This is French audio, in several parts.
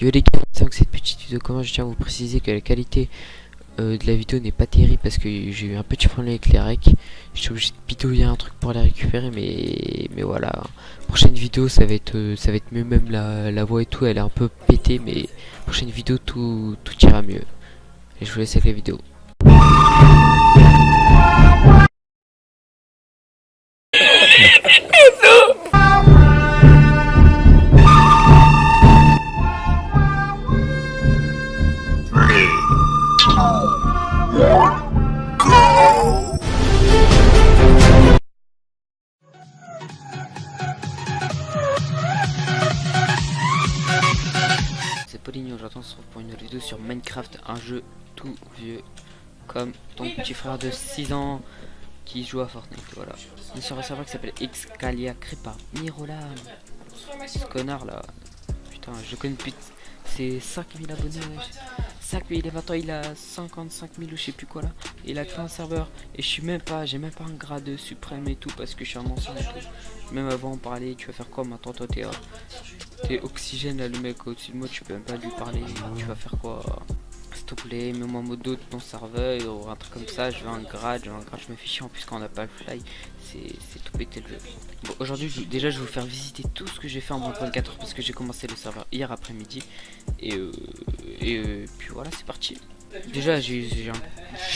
Yo les gars, tant que cette petite vidéo commence, je tiens à vous préciser que la qualité de la vidéo n'est pas terrible parce que j'ai eu un petit problème avec les recs. Je suis obligé de bidouiller un truc pour les récupérer, mais voilà. Prochaine vidéo, ça va être mieux, même la voix et tout, elle est un peu pétée, mais prochaine vidéo, tout ira mieux. Et je vous laisse avec la vidéo. C'est Pauline, aujourd'hui on se retrouve pour une vidéo sur Minecraft, un jeu tout vieux comme ton petit frère de 6 ans qui joue à Fortnite. Voilà. On est sur un serveur qui s'appelle Excalia, créé par Mirolam. Ce connard là, putain, je le connais depuis. C'est 5000 abonnés, wesh. 5000 et maintenant il a 55 000 ou je sais plus quoi là. Il a créé un serveur et je suis même pas, j'ai même pas un grade suprême et tout parce que je suis un ancien et tout. Même avant on parlait, tu vas faire quoi maintenant toi t'es oxygène là, le mec au-dessus de moi, tu peux même pas lui parler, tu vas faire quoi? S'il te plaît, mets-moi en mode de ton serveur ou un truc comme ça, je veux un grade, je me fais chier en plus quand on n'a pas le fly, c'est tout pété le jeu. Bon, aujourd'hui déjà je vais vous faire visiter tout ce que j'ai fait en moins 24 heures parce que j'ai commencé le serveur hier après-midi et puis voilà, c'est parti. Déjà j'ai un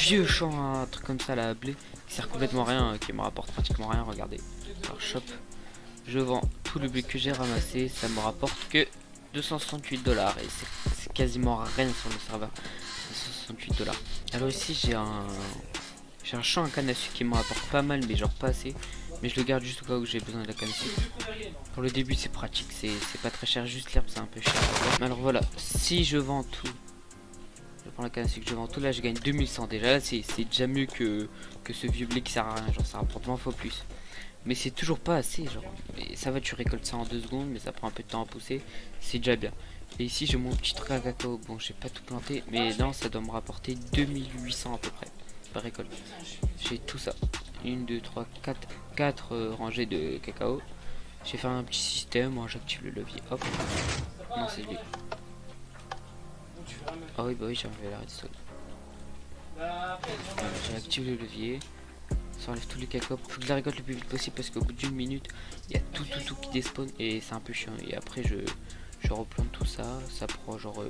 vieux champ, un truc comme ça là, blé, qui sert complètement à rien, qui me rapporte pratiquement rien, regardez. Alors shop, je vends tout le blé que j'ai ramassé, ça me rapporte que 268 $ et c'est quasiment rien sur le serveur. 268 $. Alors ici j'ai un champ à canne à sucre qui me rapporte pas mal, mais genre pas assez. Mais je le garde juste au cas où j'ai besoin de la canne à sucre. Pour le début c'est pratique, c'est pas très cher, juste l'herbe c'est un peu cher. Mais alors voilà, si je vends tout, je prends la canne à sucre, je vends tout, là je gagne 2100 déjà. Là c'est déjà mieux que ce vieux blé qui sert à rien, genre ça rapporte 20 fois plus. Mais c'est toujours pas assez, genre. Mais ça va, tu récoltes ça en 2 secondes, mais ça prend un peu de temps à pousser. C'est déjà bien. Et ici, j'ai mon petit truc à cacao. Bon, j'ai pas tout planté, mais non, ça doit me rapporter 2800 à peu près par récolte. J'ai tout ça. 1, 2, 3, 4 rangées de cacao. J'ai fait un petit système. Moi, j'active le levier. Hop. Non, c'est lui. Ah oui, bah oui, j'ai enlevé la redstone. J'ai activé le levier. Ça enlève tous les cacao. Faut que je la récolte le plus vite possible parce qu'au bout d'une minute, il y a tout qui despawn et c'est un peu chiant. Et après, je replante tout ça. Ça prend genre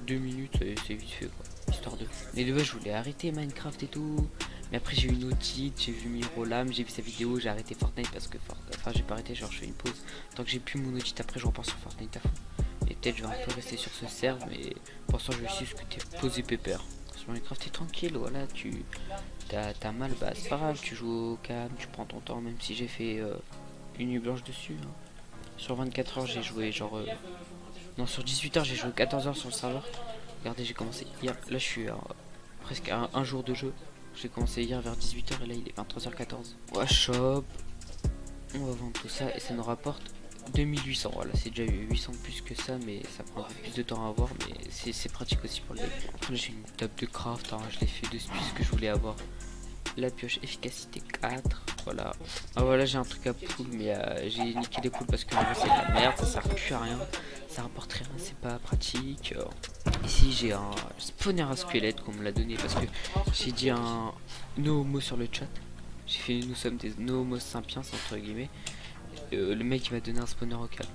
2 minutes et c'est vite fait quoi. Histoire de. Mais de base, je voulais arrêter Minecraft et tout. Mais après, j'ai eu une audite, j'ai vu Mirolam, j'ai vu sa vidéo, j'ai arrêté Fortnite parce que. Enfin, j'ai pas arrêté, genre je fais une pause. Tant que j'ai plus mon audite, après, je repars sur Fortnite à fond. Et peut-être je vais un peu rester sur ce serve, mais pour l'instant, je vais juste que t'es posé pépère. Sur Minecraft, t'es tranquille, voilà, t'as mal, bah c'est pas grave, tu joues au calme, tu prends ton temps, même si j'ai fait une nuit blanche dessus. Hein. Sur 24 heures, j'ai joué genre. Non, sur 18 heures, j'ai joué 14 heures sur le serveur. Regardez, j'ai commencé hier. Là, je suis presque à un jour de jeu. J'ai commencé hier vers 18 heures et là, il est 23 h 14. Ouais, shop. On va vendre tout ça et ça nous rapporte 2800. Voilà, c'est déjà 800 de plus que ça, mais ça prend un peu plus de temps à avoir. Mais c'est pratique aussi pour le début. Après, j'ai une table de craft. Hein, je l'ai fait de ce que je voulais avoir. La pioche efficacité 4, voilà. Ah voilà, j'ai un truc à poule, mais j'ai niqué les poules parce que c'est de la merde, ça sert plus à rien, ça rapporte rien, c'est pas pratique. Ici j'ai un spawner à squelette qu'on me l'a donné parce que j'ai dit un no homo sur le chat. J'ai fait nous sommes des no homo sapiens entre guillemets. Le mec il m'a donné un spawner au calme.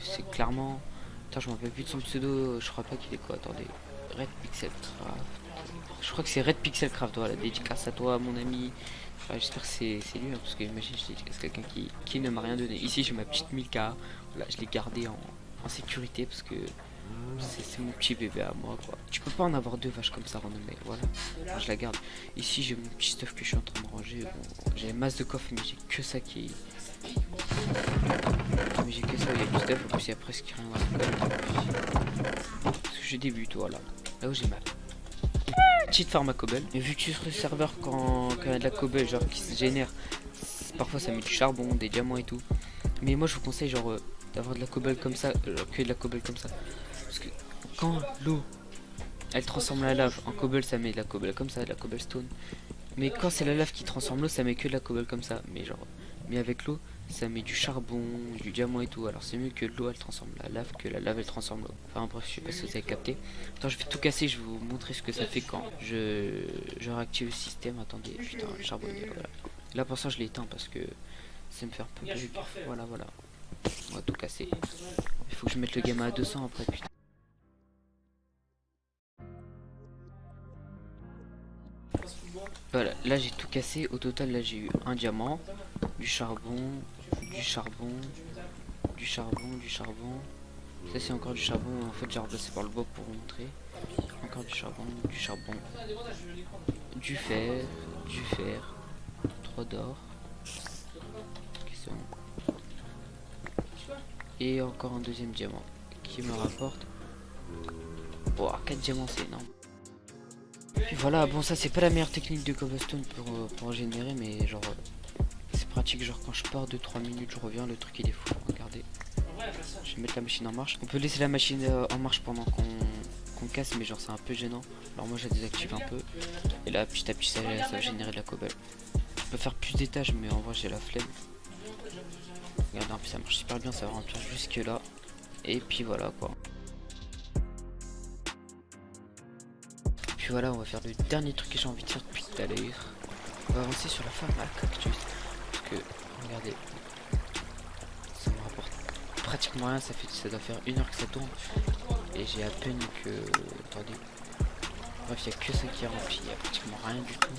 C'est clairement. Putain, je m'en rappelle plus de son pseudo, je crois pas qu'il est quoi, attendez. Red Pixel Craft. Je crois que c'est Red Pixel Craft, voilà, dédicace à toi mon ami. Enfin, j'espère que c'est lui, hein, parce que imagine je dédicace quelqu'un qui ne m'a rien donné. Ici j'ai ma petite Milka, voilà, je l'ai gardé en sécurité parce que c'est mon petit bébé à moi quoi. Tu peux pas en avoir deux vaches comme ça renommées, voilà. Alors, je la garde. Ici j'ai mon petit stuff que je suis en train de ranger. Bon, j'ai masse de coffres mais j'ai que ça qui. Mais j'ai que ça, il y a du stuff, en plus il y a presque rien. Parce que je débute, voilà. Là où j'ai ma petite farm à cobble. Mais vu que tu es sur le serveur quand il y a de la cobble genre qui se génère, parfois ça met du charbon, des diamants et tout. Mais moi je vous conseille genre d'avoir de la cobble comme ça, que de la cobble comme ça. Parce que quand l'eau elle transforme la lave en cobble, ça met de la cobble comme ça, de la cobblestone. Mais quand c'est la lave qui transforme l'eau, ça met que de la cobble comme ça. Mais genre Mais avec l'eau, ça met du charbon, du diamant et tout. Alors c'est mieux que l'eau elle transforme la lave que la lave elle transforme l'eau. Enfin bref, je sais pas si vous avez capté. Attends, je vais tout casser, je vais vous montrer ce que ça fait quand je réactive le système. Attendez, putain, le charbon, voilà. Là pour ça je l'ai éteint parce que ça me fait un peu bug. Voilà, voilà. On va tout casser. Il faut que je mette le gamma à 200 après, putain. Voilà, là j'ai tout cassé. Au total, là j'ai eu un diamant, du charbon, du charbon, du charbon, du charbon. Ça c'est encore du charbon. En fait, j'ai remplacé par le bois pour vous montrer. Encore du charbon, du fer, 3 d'or. Ok, c'est bon. Et encore un deuxième diamant qui me rapporte. Oh, 4 diamants, c'est énorme. Puis voilà, bon, ça c'est pas la meilleure technique de cobblestone pour générer, mais genre c'est pratique. Genre quand je pars de 3 minutes, je reviens, le truc il est fou. Regardez, je vais mettre la machine en marche. On peut laisser la machine en marche pendant qu'on casse, mais genre c'est un peu gênant. Alors moi je la désactive un peu, et là petit à petit ça va générer de la cobble. Je peux faire plus d'étages, mais en vrai j'ai la flemme. Regardez, en plus ça marche super bien, ça va remplir jusque là. Et puis voilà quoi. Puis voilà, on va faire le dernier truc que j'ai envie de faire depuis tout à l'heure. On va avancer sur la ferme à cactus. Parce que, regardez, ça me rapporte pratiquement rien. Ça doit faire 1 heure que ça tourne. Et j'ai à peine que... Attendez. Bref, il n'y a que ça qui est rempli. Il n'y a pratiquement rien du tout.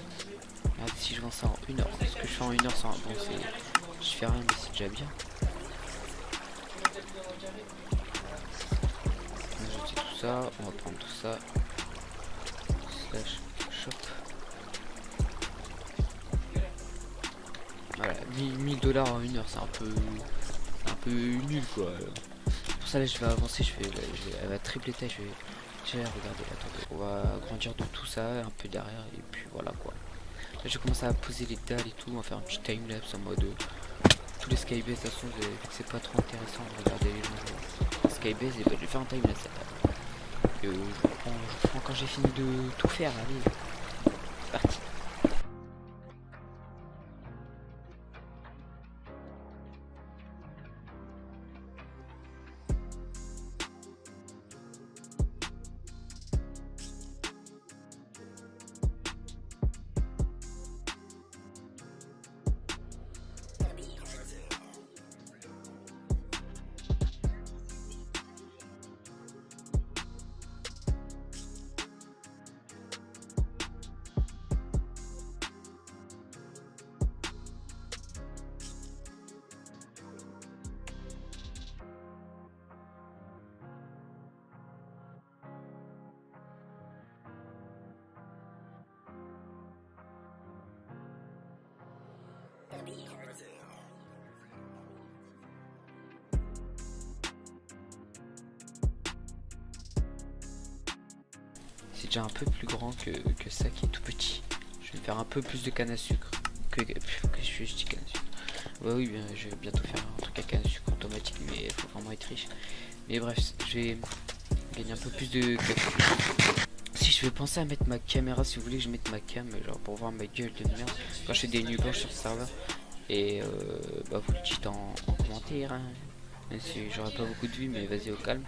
Regardez, si je vends ça en 1 heure. Ce que je fais en 1 heure, c'est... Bon, c'est... Je fais rien, mais c'est déjà bien. On va jeter tout ça. On va prendre tout ça. Slash shop. Voilà, 1000 $ en 1 heure, c'est un peu nul quoi. Pour ça là je vais avancer, elle va tripler taille, je vais regarder, attendez, on va agrandir de tout ça, un peu derrière et puis voilà quoi. Là je commence à poser les dalles et tout, on va faire un petit timelapse en mode tous les skybase, de toute façon c'est pas trop intéressant de regarder les gens skybase et bah, je vais faire un timelapse. Je reprends quand j'ai fini de tout faire, allez, c'est parti. C'est déjà un peu plus grand que ça qui est tout petit. Je vais faire un peu plus de canne à sucre. Que je dis canne à sucre. Bah oui, bien, je vais bientôt faire un truc à canne à sucre automatique, mais il faut vraiment être riche. Mais bref, je vais gagner un peu plus de... Si je vais penser à mettre ma caméra, si vous voulez que je mette ma cam, genre pour voir ma gueule de merde, quand je fais des nuits blanches sur le serveur. Et bah vous le dites en commentaire, hein. Même si j'aurai pas beaucoup de vues, mais vas-y au calme.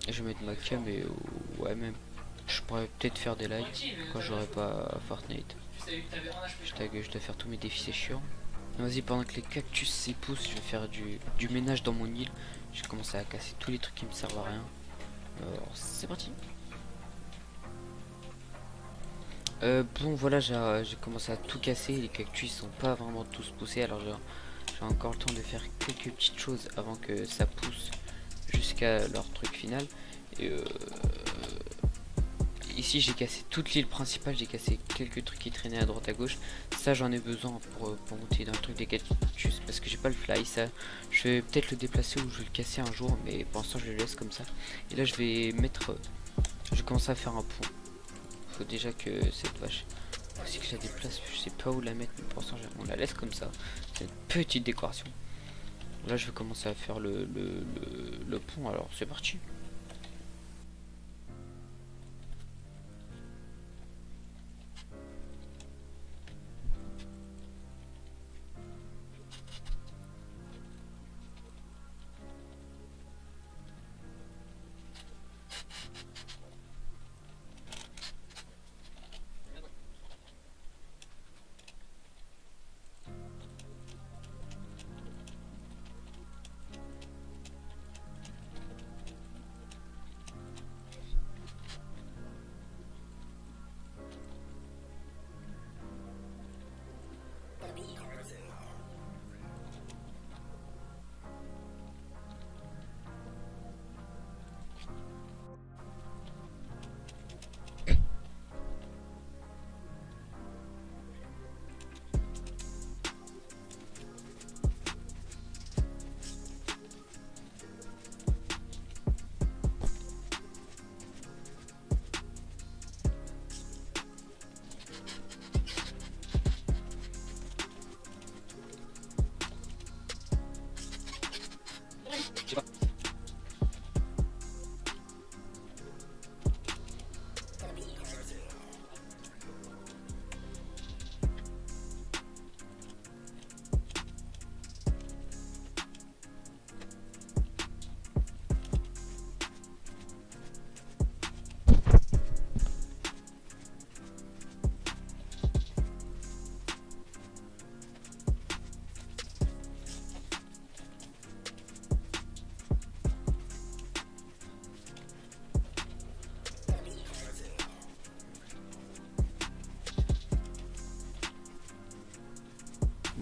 Et je vais mettre ma cam et ouais, même je pourrais peut-être faire des lives quand j'aurai pas Fortnite. Je dois faire tous mes défis, c'est chiant. Vas-y, pendant que les cactus s'époussent, je vais faire du ménage dans mon île. Je vais commencer à casser tous les trucs qui me servent à rien. Alors c'est parti. Bon voilà, j'ai commencé à tout casser. Les cactus sont pas vraiment tous poussés, alors j'ai encore le temps de faire quelques petites choses avant que ça pousse jusqu'à leur truc final. Et ici j'ai cassé toute l'île principale, j'ai cassé quelques trucs qui traînaient à droite à gauche. Ça j'en ai besoin pour monter dans le truc des cactus parce que j'ai pas le fly. Ça je vais peut-être le déplacer ou je vais le casser un jour, mais pour l'instant je le laisse comme ça. Et là je vais commencer à faire un pont. Faut déjà que cette vache, faut aussi que je la déplace, je sais pas où la mettre, mais pour l'instant on la laisse comme ça. C'est une petite décoration. Là je vais commencer à faire le pont, alors c'est parti.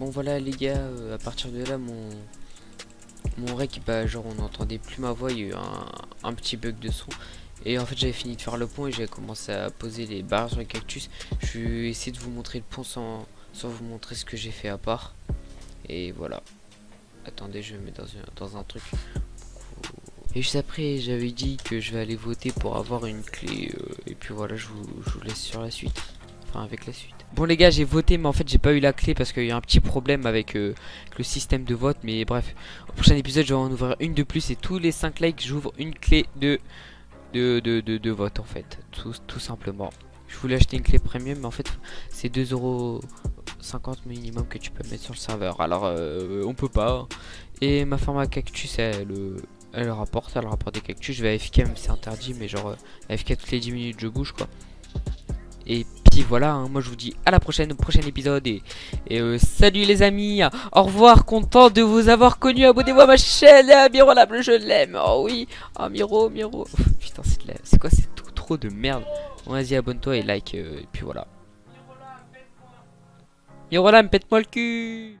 bon voilà les gars, à partir de là mon rec, bah genre on n'entendait plus ma voix, il y a eu un petit bug de son. Et en fait j'avais fini de faire le pont et j'ai commencé à poser les barres sur les cactus. Je vais essayer de vous montrer le pont sans vous montrer ce que j'ai fait à part. Et voilà. Attendez, je me mets dans un truc. Et juste après j'avais dit que je vais aller voter pour avoir une clé. Et puis voilà, je vous laisse sur la suite. Enfin avec la suite. Bon les gars, j'ai voté mais en fait j'ai pas eu la clé parce qu'il y a un petit problème avec le système de vote. Mais bref, au prochain épisode je vais en ouvrir une de plus et tous les 5 likes j'ouvre une clé de vote en fait. Tout simplement. Je voulais acheter une clé premium mais en fait c'est 2,50 € minimum que tu peux mettre sur le serveur. Alors on peut pas. Et ma farm à cactus elle rapporte des cactus. Je vais AFK même c'est interdit mais genre AFK toutes les 10 minutes je bouge quoi. Et puis voilà, hein, moi je vous dis à la prochaine, au prochain épisode. Et salut les amis, au revoir, content de vous avoir connu. Abonnez-vous à ma chaîne, Miro Lable, je l'aime. Oh oui, oh Miro. Putain, c'est quoi, c'est tout trop de merde. Bon, vas-y, abonne-toi et like. Et puis voilà. Miro Lable, pète-moi le cul.